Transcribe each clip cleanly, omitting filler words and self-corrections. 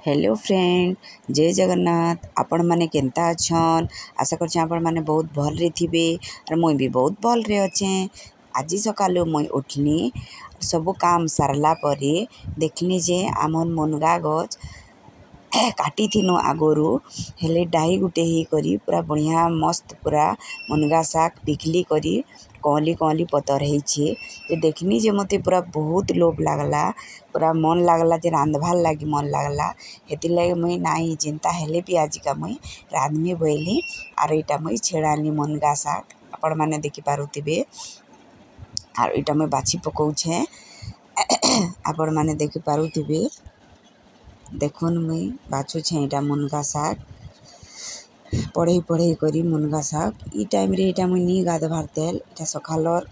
Hello friend, जय जगन्नाथ। आपण माने केंता अछन? आशा करछे आपण माने बहुत भल रे थिबे और मुई भी बहुत भल रे अच्छे। आज सकालु मुई उठनी, सब काम सारला परे देखनी जे आमन मुनगा गछ काटी थिनो आगरू हेले डाही गुटे ही करी पूरा बढ़िया मस्त पूरा मुनगा साग पिकली करी कली कली पतर है देखनी जे मते पूरा बहुत लोभ लागला, पूरा मन लागला जे रांधवार लगी मन लागला। हेतिर लगे मुई नाई चिंता हेले भी आज का मुई रांधमी बोली आर इटा मुई छेड़ानी मुनगा साग आपण माने देखि पारुथिबे। आर इटा मुई बाछी पकाउछे आपण माने देखि पारुथिबे। देखुन मुई बाछुछे इटा मुनगा साग पढ़े पढ़े करी मुनगा साग ई टाइम रे इटा मुई नी गाधवार तेल इटा सकालर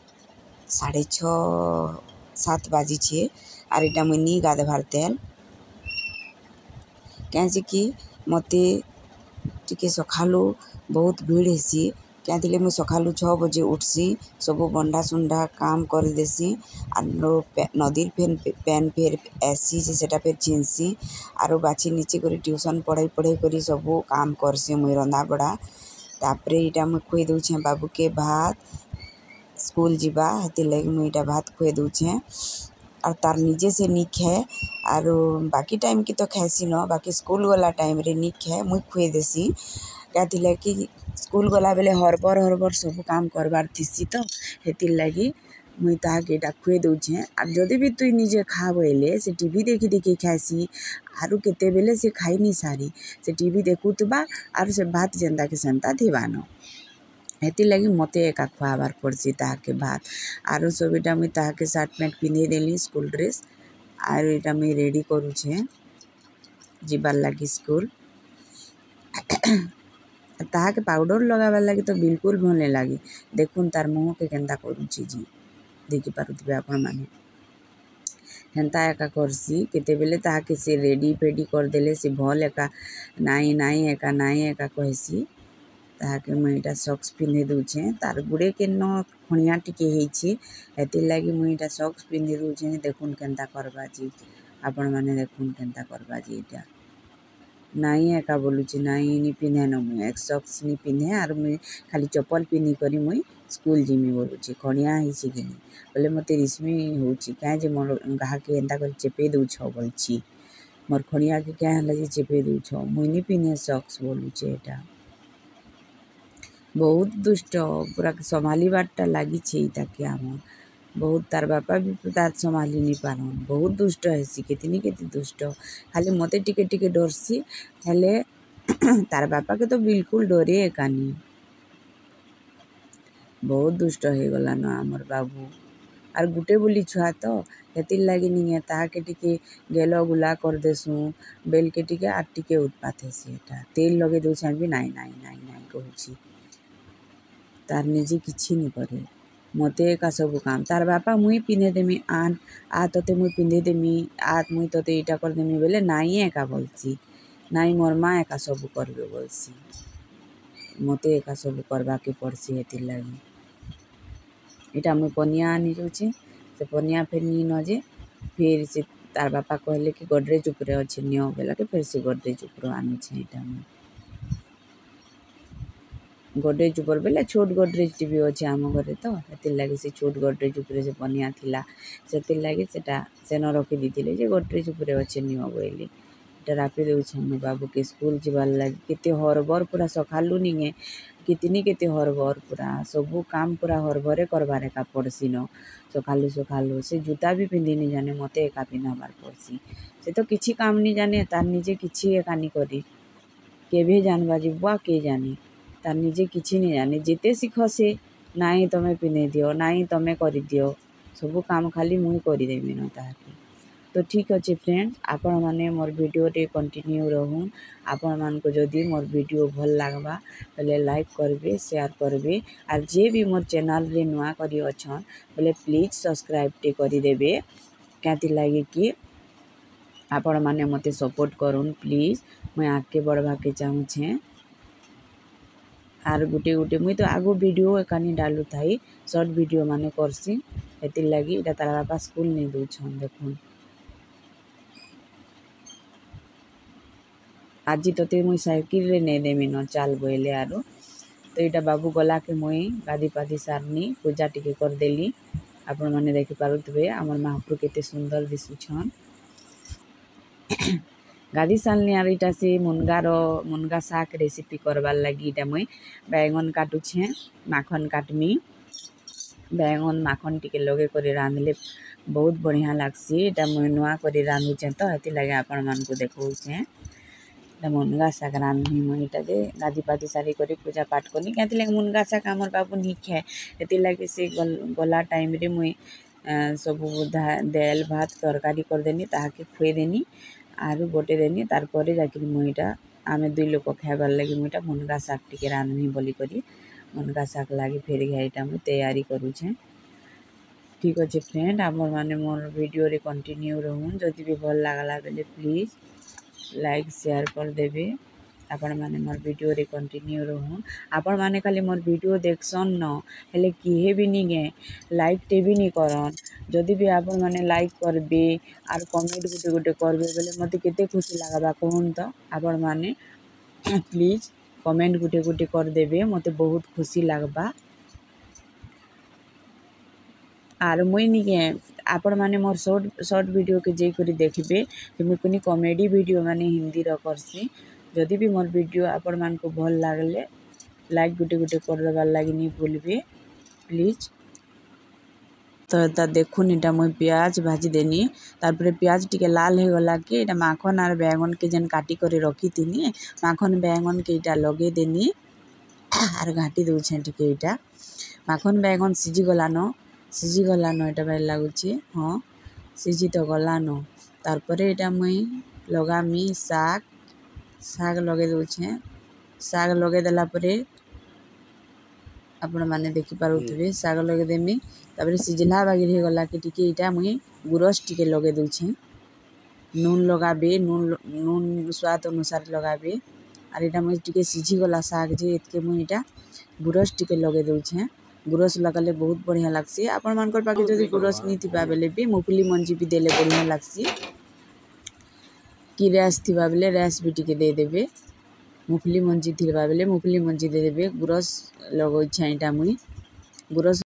6:30-7 बाजी छे आर इटा मुई नी गाधवार तेल कैसे कि मते टिके सकालू बहुत भीड़ हेसी क्या मुझे सकालू 6 बजे उठसी सब बंडा सुंडा काम कर देसी आर नदी पेन फेर ऐसी सेटा फेर चिन्सी आरो बाछी नीचे कर ट्यूशन पढ़ाई पढ़ाई करी सब काम करसी मुई रंधा बड़ा। तापरे इटा मुई खुई दूछे बाबू के भात स्कूल जीवा हेतिर लगे मुई इटा भात खुई दूछे और तार निजे से नी खाए और बाकी टाइम की तो खाएसी न बाकी स्कूल वाला टाइम रे नी खाए मुई खुई देसी क्या कि स्कूल गला बेले हरबर सब काम करबार थीसी तो हेतिर लगी मुई ताके इटा खुई दूछे। और जदि भी तुई निजे खा बोले से टीवी देखी देखी खाएसी आरु केते बेले से खाई नी सारी से टीवी देखुतबा आर से भात जेंता के सेंता थीबानो हेतिर लगी मते एका खुआबार पड़सी ताके भात आरु सब इटा मुई ताके शर्ट पैंट पिंधे देली स्कूल ड्रेस आरु इटा मुई रेडी करूछे जीबार लगी स्कूल। ताके पाउडर लगाबार लगी तो बिल्कुल भल नहीं लगी। देखुन तार मुँह के केंता करूची जी देखि पारुथिबे आपण माने हेंता एका करसी केते बेले ताके से रेडी फेडी कर देले से भल एका नाई एका कहसी ताके मुई इटा सॉक्स पिंधे दूछे तार गुड़े के न खणिया टिके हेछि हेतिर लगी मुई इटा सॉक्स पिंधे दूछे। देखुन केंता करबा जी आपण माने देखुन केंता करबा जी इटा नाई एका बोलुची नाई नी पिंधे न मुई एक सॉक्स नी पिंधे आर मुई खाली चप्पल पिंधि करी मुई स्कूल जिमी बोलुची खणिया हिची कि नी बोले मते रिश्मी होची क्या जे मोर गाह के एंता कर चेपे दूछ बोलची मोर खणिया के क्या लगी चेपे दूछ मुई नी पिंधे सॉक्स बोलुचे। एटा बहुत दुष्ट पूरा संभाली बारटा लगी ताके आम बहुत तार बापा भी तार संभाली नहीं पारन बहुत दुष्ट हेसी केतनी केते दुष्ट खाली मते टिके टिके डरसी हेले तार बापा के तो बिल्कुल डरे एकानी बहुत दुष्ट हो गला न आमर बाबू आर गुटे बोली छुआ तो हेतिर लगी नहीं ताके टिके गेलो गुला कर देसु बेल के टिके आर टिके उत्पात हेसी एटा तेल लगे दूछे भी नाई नाई नाई नाई कहूची तार निजे किछि नहीं करे मते एका सब काम तार बापा मुई पिंधे देमी आन आ तोते मुई पिंधे देमी आ मुई तोते इटा कर देमी बेले नाई एका बोलसी नाई मोर माँ एका सब करबे बोलसी मते एका सब करबा के पड़सी हेतिर लगी इटा मुई पनिया आनी जाऊँचे से पनिया फिर नी न जे फिर से तार बापा कहले कि गोदरेज उपरे अच्छे नियो बेला के फिर से गोदरेज उपरो आनुछे इटा मुई गोदरेज ऊपर बेले छोट गोदरेज टीवी अच्छे आम घरे तो हेतिर लगी से छोट गोदरेज उपरे से पनिया थिला सेतिर लगी सेटा सेन रखी दीथिले जे गोदरेज उपरे अच्छे नियो बोली इटा रापी देउछे मो बाबू के स्कूल जीवार लगी केते हरबर पूरा सकालू निगे कितनी केते हरबर पूरा सबू काम पूरा हरबरे करबार एका पड़सी न सकालू से जूता भी पिंधि नहीं जाने मते एका पिन्हबार पड़सी से तो किछि काम नहीं जाने तार निजे किछि एका नहीं करी केभे जानबा जीवा के जाने तार निजे किछि नहीं जाने जेते शिख से नाई तमे पिंधे दियो नाई तमे करि दियो सबू काम खाली मुई करि देबी न ताके। तो ठीक अच्छे फ्रेंड्स आपण माने मोर वीडियो टे कंटिन्यू रहून आपण मान को जदि मोर वीडियो भल लागबा बोले लाइक करबे शेयर करबे और जे भी मोर चैनल रे नुआ करी अछन बोले प्लीज सब्सक्राइब टे करि देबे क्या लगे कि आपण माने मते सपोर्ट करूँ प्लीज मैं आगे बढ़वा के चाहूँचे आर गुटे गुटे मुई तो आगो वीडियो एकानी डालू थाई शॉर्ट वीडियो माने करसी हेतिर लगी इटा तार बापा स्कूल नहीं दूछन देखुन आज तोते मुई साइकिल रे नहीं देमी न चाल बोले आरो। तो यहाँ बाबू गला के मुई गाधी पाधी सारनी पूजा टिके करदेली। आपण मैंने देखी पारुथबे आमर महाप्रभु केते सुंदर दिसुछन। गाधी सालनी आर इटा से मुनगा शाक रेसिपी करवार लगी इटा मुई बैगन काटुछे माखन काटमी। बैगन माखन टिके लगे कर रांधले बहुत बढ़िया लागसी। इटा मुई नुआ कर रांधुचे तो हेति लगे आपण मान को देखौछे। मुनगा शाक रांधनी मुई इटा दे गाधी पाधी सारी करी पूजा पाठ करनी क्या लगे मुनगा शाक आमर बाबू नहीं खाए हेति लगे से गला टाइम रे मुई सब दाल भात तरकारी करदेनी ताके खुए देनी आरु गोटे देनी तार परे जाकि मुईटा आमे दुई लोक खाइबार लगी मुईटा मुनगा शाक टिके रांधनी बोली करी मुनगा शाक लगी फेर घाईटा मुई तैयारी करूछे। ठीक अच्छे फ्रेंड आमर माने मोर वीडियो रे कंटिन्यू रहून जदि भी भल लागला बेले प्लीज लाइक शेयर कर देबे। आपण माने मोर वीडियो रे कंटिन्यू रहून आपण माने खाली मोर वीडियो देखसन न हेले किहे भी नहीं गे लाइक टे भी नहीं करन। जदि भी आपण माने लाइक करबे आर कमेंट गुटे गुटे करबे बेले मते केते खुशी लागबा कहून तो आपण माने प्लीज कमेंट गुटे गुटे कर देबे मते बहुत खुशी लागबा। आर मुई निके आपण माने मोर शॉर्ट वीडियो के जे करी देखबे कि मुई कोनी कॉमेडी वीडियो माने हिंदी रो करसी। जदि भी मोर वीडियो आपण मान को भल लागले लाइक गुटे गुटे कर देबार लागि नहीं भूलबे प्लीज। तो ता देखुन इटा मुई प्याज भाजी देनी तारपरे प्याज टिके लाल हो गला के इटा माखन आर बैगन के जेन काटी करे रखी थी माखन बैगन के इटा लगे देनी आर घाटी दउछे टिके इटा माखन बैगन सिझी गला न इटा भाई लगुच हाँ सिझी तो गला न तारपरे इटा मुई लगामी शाग लगे दउछे। शाग लगे देला परे आपण माने देखि पारुथबे शाग लगे देमी तापरे सिझला बागिर हो गला के टिके इटा मुई गुरस टिके लगे दउछे। नून लगाबे नून स्वाद अनुसार लगाबे आर इटा मुई टिके सिझी गला शाग जे एतके मुई इटा गुरस टिके लगे दउछे। गुरस लगाले बहुत बढ़िया लागसी। आपण मानकर पाके जदि गुरस नहीं थिबा बेले भी मुफली मंजी भी देले बढ़िया लागसी कि रैस थिबा बेले रैस भी टिके दे देबे मुफली मंजी थिबा बेले मुफली मंजी दे देबे। गुरस लगोइछे इटा मुई गुरस